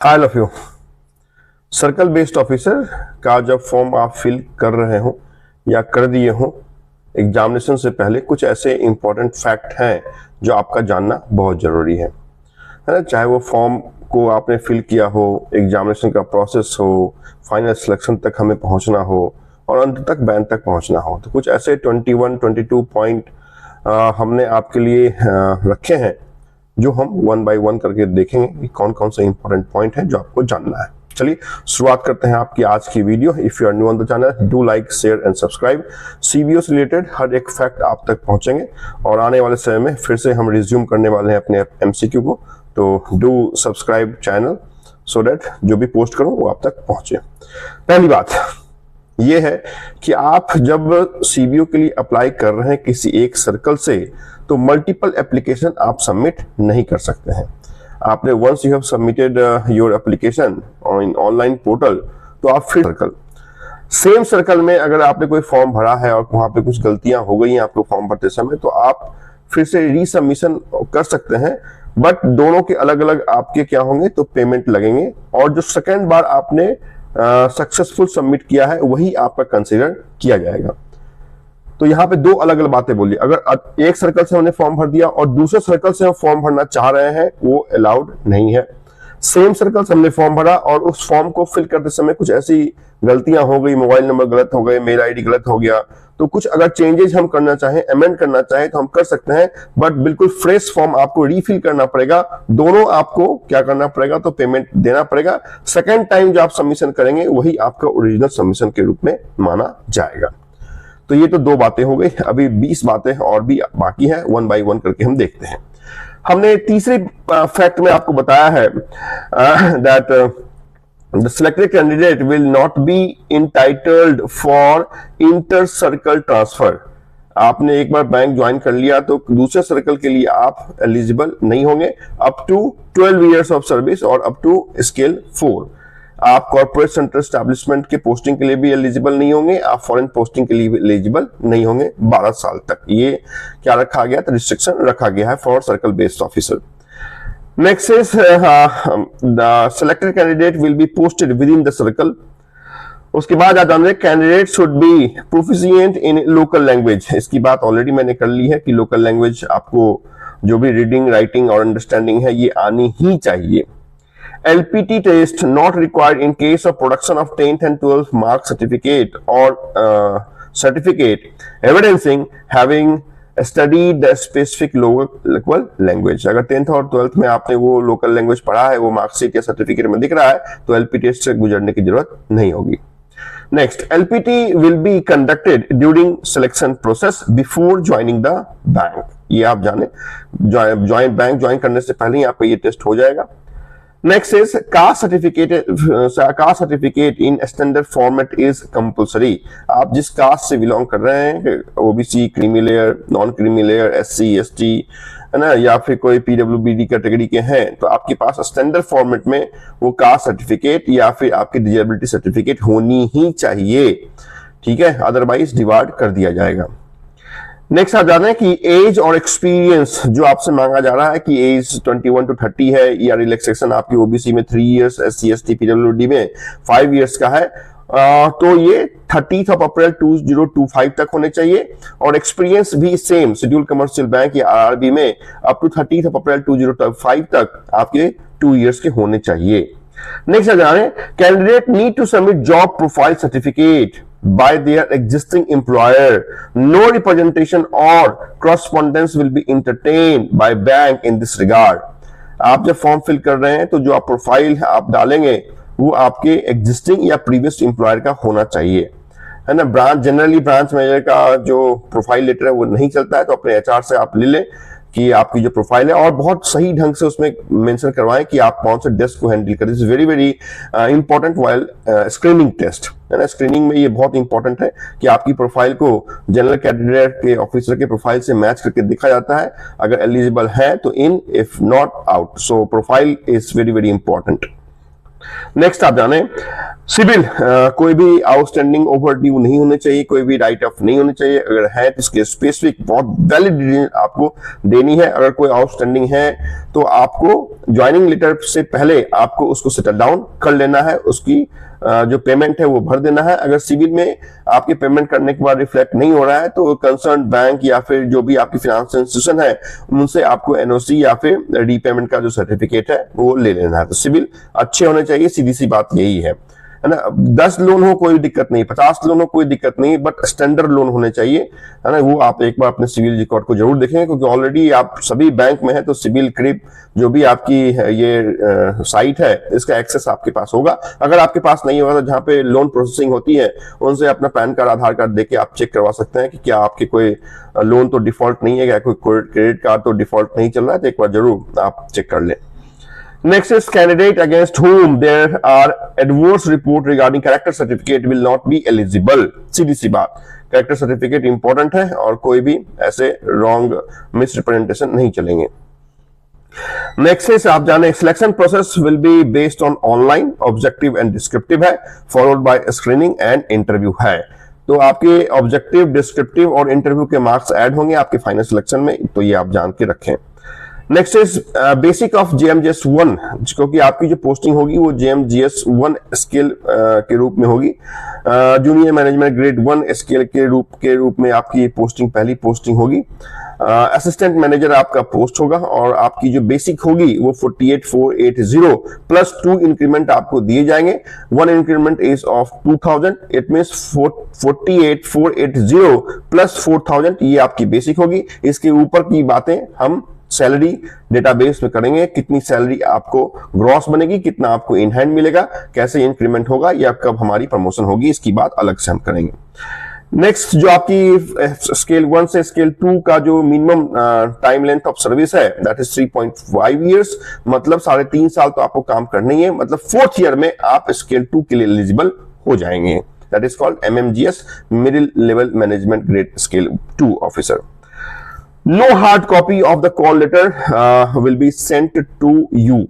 I love you. Circle based officer का जब form आप फिल कर रहे हो या कर दिए हो एग्जामिनेशन से पहले, कुछ ऐसे इंपॉर्टेंट फैक्ट हैं जो आपका जानना बहुत ज़रूरी है ना। चाहे वो फॉर्म को आपने फिल किया हो, एग्जामिनेशन का प्रोसेस हो, फाइनल सिलेक्शन तक हमें पहुंचना हो और अंत तक बैंड तक पहुंचना हो, तो कुछ ऐसे 21-22 पॉइंट हमने आपके लिए रखे हैं जो हम वन बाय वन करके देखेंगे कि कौन कौन से इंपॉर्टेंट पॉइंट हैं जो आपको जानना है। चलिए शुरुआत करते हैं आपकी आज की video. If you are new on the channel, do like, share and subscribe. CBO से रिलेटेड हर एक फैक्ट आप तक पहुंचेंगे और आने वाले समय में फिर से हम रिज्यूम करने वाले हैं अपने एमसीक्यू को, तो do subscribe channel so that जो भी पोस्ट करूं वो आप तक पहुंचे। पहली बात ये है कि आप जब सीबीओ के लिए अप्लाई कर रहे हैं किसी एक सर्कल से, तो मल्टीपल एप्लीकेशन आप सबमिट नहीं कर सकते हैं। आपने once you have submitted your application on online portal, तो आप फिर सर्कल, सेम सर्कल में अगर आपने कोई फॉर्म भरा है और वहां पे कुछ गलतियां हो गई हैं आपको फॉर्म भरते समय, तो आप फिर से रीसबमिशन कर सकते हैं, बट दोनों के अलग अलग आपके क्या होंगे, तो पेमेंट लगेंगे और जो सेकेंड बार आपने सक्सेसफुल सबमिट किया है वही आपका कंसिडर किया जाएगा। तो यहाँ पे दो अलग अलग बातें बोली। अगर एक सर्कल से हमने फॉर्म भर दिया और दूसरे सर्कल से हम फॉर्म भरना चाह रहे हैं, वो अलाउड नहीं है। सेम सर्कल से हमने फॉर्म भरा और उस फॉर्म को फिल करते समय कुछ ऐसी गलतियां हो गई, मोबाइल नंबर गलत हो गए, मेल आईडी गलत हो गया, तो कुछ अगर चेंजेस हम करना चाहें, अमेंड करना चाहें तो हम कर सकते हैं, बट बिल्कुल फ्रेश फॉर्म आपको रीफिल करना पड़ेगा। दोनों आपको क्या करना पड़ेगा, तो पेमेंट देना पड़ेगा। सेकेंड टाइम जो आप सबमिशन करेंगे वही आपका ओरिजिनल सबमिशन के रूप में माना जाएगा। तो ये तो दो बातें हो गई, अभी 20 बातें और भी बाकी हैं, वन बाय वन करके हम देखते हैं। हमने तीसरे फैक्ट में आपको बताया है that the selected candidate will not B entitled for inter circle transfer. आपने एक बार बैंक ज्वाइन कर लिया तो दूसरे सर्कल के लिए आप एलिजिबल नहीं होंगे up to 12 years of service और अप टू स्केल 4। आप कॉर्पोरेट सेंटर एस्टैब्लिशमेंट के पोस्टिंग के लिए भी एलिजिबल नहीं होंगे, आप फॉरेन पोस्टिंग के लिए भी एलिजिबल नहीं होंगे 12 साल तक। ये क्या रखा गया, तो रिस्ट्रिक्शन रखा गया है for circle based officer. Next is the selected candidate will be posted with in the circle. उसके बाद आप जान रहे, candidate should be proficient in local language. इसकी बात ऑलरेडी मैंने कर ली है कि लोकल लैंग्वेज आपको जो भी रीडिंग, राइटिंग और अंडरस्टैंडिंग है ये आनी ही चाहिए। LPT test not required in case of production of 10th and 12th mark certificate or certificate evidencing having studied the specific local language। अगर 10th और 12th में आपने वो लोकल लैंग्वेज पढ़ा है, वो मार्कशीट या सर्टिफिकेट में दिख रहा है, तो LPT टेस्ट से गुजरने की जरूरत नहीं होगी। Next, LPT will be conducted during selection process before joining the bank। ये आप जाने, बैंक ज्वाइन करने से पहले ही आपका ये टेस्ट हो जाएगा। Next is caste certificate in standard format is compulsory। आप जिस कास्ट से बिलोंग कर रहे हैं, OBC, creamy layer, non creamy layer, SC ST है ना, या फिर कोई PWBD कैटेगरी के हैं, तो आपके पास स्टैंडर्ड फॉर्मेट में वो कास्ट सर्टिफिकेट या फिर आपकी डिजेबिलिटी सर्टिफिकेट होनी ही चाहिए, ठीक है, अदरवाइज डिवाइड कर दिया जाएगा। नेक्स्ट आप जान रहे हैं कि एज और एक्सपीरियंस जो आपसे मांगा जा रहा है कि एज 21 to 30 है, या रिलैक्सेशन आपकी ओबीसी में 3 इयर्स, SC ST PWD में 5 इयर्स का है, तो ये 30 अप्रैल 2025 तक होने चाहिए। और एक्सपीरियंस भी सेम, शेड्यूल कमर्शियल बैंक या RRB में अप टू 30 अप्रैल 2025 तक आपके 2 इयर्स के होने चाहिए। नेक्स्ट आप जान रहे हैं, candidate need to submit job profile certificate by their existing employer। No representation or correspondence will be entertained by bank in this regard। आप जब फॉर्म फिल कर रहे हैं तो जो आप प्रोफाइल आप डालेंगे वो आपके एग्जिस्टिंग या प्रीवियस एम्प्लॉयर का होना चाहिए, है ना। जनरली ब्रांच मैनेजर का जो प्रोफाइल लेटर है वो नहीं चलता है, तो अपने HR से आप ले लें कि आपकी जो प्रोफाइल है, और बहुत सही ढंग से उसमें मेंशन करवाएं कि आप कौन से डेस्क को हैंडल करें। This is very very important while screening test, है ना। स्क्रीनिंग में ये बहुत इंपॉर्टेंट है कि आपकी प्रोफाइल को जनरल कैंडिडेट के ऑफिसर के प्रोफाइल से मैच करके देखा जाता है, अगर एलिजिबल है तो in, if not out. So profile is very very important. Next आप जाने, सिबिल कोई भी आउटस्टैंडिंग ओवर ड्यू नहीं होने चाहिए, कोई भी राइट ऑफ नहीं होने चाहिए। अगर है तो इसके स्पेसिफिक बहुत वैलिड डिटेल आपको देनी है। अगर कोई आउटस्टैंडिंग है तो आपको ज्वाइनिंग लेटर से पहले आपको उसको सेटल डाउन कर लेना है, उसकी जो पेमेंट है वो भर देना है। अगर सिविल में आपके पेमेंट करने के बाद रिफ्लेक्ट नहीं हो रहा है तो कंसर्न बैंक या फिर जो भी आपकी फाइनेंशियल इंस्टीट्यूशन है उनसे आपको एनओसी या फिर रीपेमेंट का जो सर्टिफिकेट है वो ले लेना है। तो सिविल अच्छे होने चाहिए, सीधी सी बात यही है ना। 10 लोन हो कोई दिक्कत नहीं, 50 लोन हो कोई दिक्कत नहीं, बट स्टैंडर्ड लोन होने चाहिए, है ना। वो आप एक बार अपने सिविल रिकॉर्ड को जरूर देखें, क्योंकि ऑलरेडी आप सभी बैंक में है तो सिविल क्रिप जो भी आपकी ये साइट है इसका एक्सेस आपके पास होगा। अगर आपके पास नहीं होगा तो जहां पे लोन प्रोसेसिंग होती है उनसे अपना पैन कार्ड आधार कार्ड देके आप चेक करवा सकते हैं कि क्या आपके कोई लोन तो डिफॉल्ट नहीं है, क्या कोई क्रेडिट कार्ड तो डिफॉल्ट नहीं चल रहा है, तो एक बार जरूर आप चेक कर लें। Next is candidate against whom there are adverse report regarding character certificate will not be eligible। सीधी सी बात, कैरेक्टर सर्टिफिकेट इंपॉर्टेंट है और कोई भी ऐसे रॉन्ग मिसरिप्रेजेंटेशन नहीं चलेंगे। नेक्स्ट is आप जाने selection process will be based on online, objective and descriptive है, followed by screening and interview है। तो आपके ऑब्जेक्टिव, डिस्क्रिप्टिव और इंटरव्यू के मार्क्स ऐड होंगे आपके फाइनल सिलेक्शन में, तो ये आप जान के रखें। नेक्स्ट इज बेसिक ऑफ जेएमजीएस 1, क्योंकि आपकी जो पोस्टिंग होगी वो जेएमजीएस 1 स्केल के रूप में होगी। जूनियर मैनेजमेंट ग्रेड 1 स्केल के रूप में आपकी पोस्टिंग पहली पोस्टिंग होगी। असिस्टेंट मैनेजर आपका पोस्ट होगा और आपकी जो बेसिक होगी वो 48,480 प्लस 2 इंक्रीमेंट आपको दिए जाएंगे। 1 increment is of 2000, it means 48,480 plus 4000, ये आपकी बेसिक होगी। इसके ऊपर की बातें हम सैलरी डेटाबेस में करेंगे, कितनी सैलरी आपको ग्रॉस बनेगी, कितना आपको इन हैंड मिलेगा, कैसे इंक्रीमेंट होगा या कब हमारी प्रमोशन होगी, इसकी बात अलग से हम करेंगे। नेक्स्ट जो आपकी स्केल 1 से स्केल 2 का जो minimum time length of service है दैट इज 3.5 इयर्स, मतलब 3.5 साल तो आपको काम करना ही है, मतलब 4th ईयर में आप स्केल 2 के लिए एलिजिबल हो जाएंगे। That is called MMGS, middle level management grade scale 2 officer. No hard copy of the call letter will be sent to you।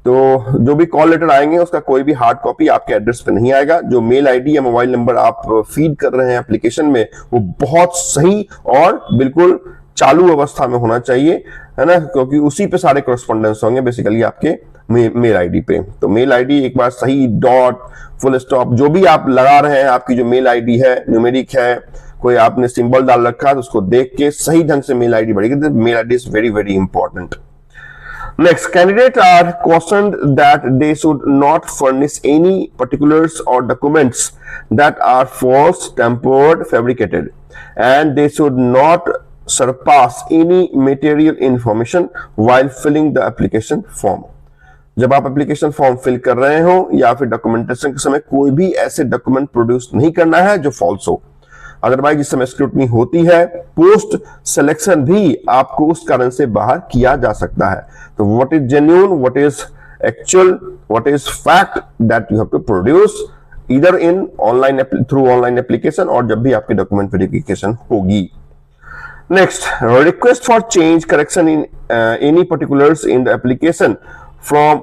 तो जो भी कॉल लेटर आएंगे उसका कोई भी हार्ड कॉपी आपके एड्रेस पे नहीं आएगा। जो मेल आईडी या मोबाइल नंबर आप फीड कर रहे हैं एप्लीकेशन में वो बहुत सही और बिल्कुल चालू अवस्था में होना चाहिए, है ना, क्योंकि उसी पे सारे कॉरेस्पॉन्डेंस होंगे बेसिकली आपके मेल आईडी पे। तो मेल आईडी एक बार सही, डॉट, फुल स्टॉप जो भी आप लगा रहे हैं, आपकी जो मेल आईडी है, न्यूमेरिक है, कोई आपने सिंबल डाल रखा है तो उसको देख के सही ढंग से मेल आईडी बढ़ेगी। Mail ID is very very important. Next, candidates are cautioned that they should not furnish any particulars or documents that are false, tampered, fabricated, and they should not surpass any material information while filling the application form। जब आप application form fill कर रहे हो या फिर documentation के समय कोई भी ऐसे डॉक्यूमेंट प्रोड्यूस नहीं करना है जो फॉल्स हो। अदरवाइज जिस समय स्क्रूटनी होती है पोस्ट सिलेक्शन भी आपको उस कारण से बाहर किया जा सकता है। तो what is genuine, what is actual, what is fact that you have to produce either in online through online application और जब भी आपकी डॉक्यूमेंट वेरिफिकेशन होगी। Next, request for change correction in any particulars in the application from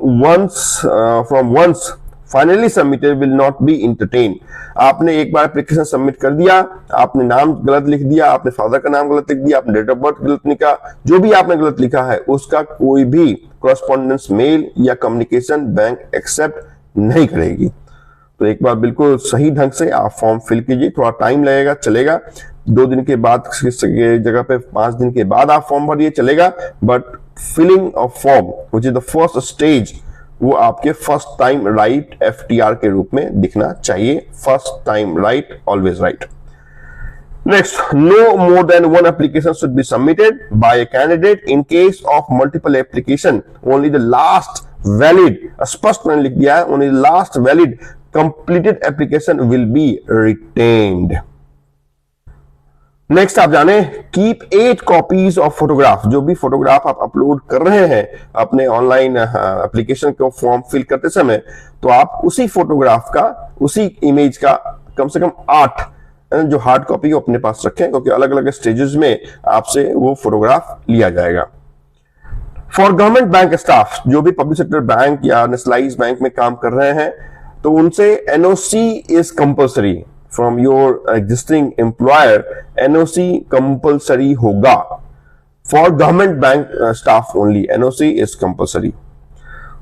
once finally submitted will not be entertain. आपने एक बार application submit कर दिया, आपने नाम गलत लिख दिया, आपने फादर का नाम गलत लिख दिया, आपने डेट ऑफ बर्थ गलत लिखा, जो भी आपने गलत लिखा है उसका कोई भी कॉरेस्पॉन्डेंस मेल या कम्युनिकेशन बैंक एक्सेप्ट नहीं करेगी। तो एक बार बिल्कुल सही ढंग से आप फॉर्म फिल कीजिए। थोड़ा टाइम लगेगा, चलेगा, 2 दिन के बाद जगह पे 5 दिन के बाद आप फॉर्म भरिए, चलेगा, but filling of form which is the first stage वो आपके फर्स्ट टाइम राइट FTR के रूप में दिखना चाहिए। First time right, always right. Next, no more than 1 application should be submitted by a candidate in case of multiple application only the last valid, स्पष्ट मैंने लिख दिया है, only last valid completed application will be retained. Next आप जाने keep 8 copies of photograph. जो भी photograph आप अपलोड कर रहे हैं अपने ऑनलाइन एप्लीकेशन को फॉर्म फिल करते समय, तो आप उसी फोटोग्राफ का, उसी इमेज का कम से कम 8 जो हार्ड कॉपी को अपने पास रखें, क्योंकि अलग अलग स्टेजेस में आपसे वो फोटोग्राफ लिया जाएगा। फॉर गवर्नमेंट बैंक स्टाफ, जो भी पब्लिक सेक्टर बैंक या नेशनलाइज बैंक में काम कर रहे हैं, तो उनसे NOC is compulsory from your existing employer, NOC compulsory होगा for government bank staff only, NOC is compulsory.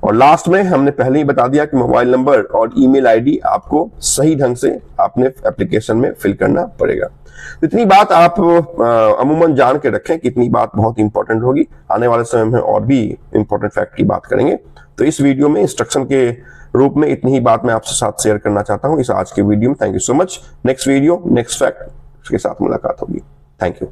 और लास्ट में हमने पहले ही बता दिया कि मोबाइल नंबर और ईमेल आईडी आपको सही ढंग से अपने एप्लीकेशन में फिल करना पड़ेगा। तो इतनी बात आप अमूमन जान के रखें कि इतनी बात बहुत इंपॉर्टेंट होगी। आने वाले समय में और भी इंपॉर्टेंट फैक्ट की बात करेंगे। तो इस वीडियो में इंस्ट्रक्शन के रूप में इतनी ही बात मैं आपसे साथ शेयर करना चाहता हूं इस आज के वीडियो में। Thank you so much. Next video next fact के साथ मुलाकात होगी। Thank you.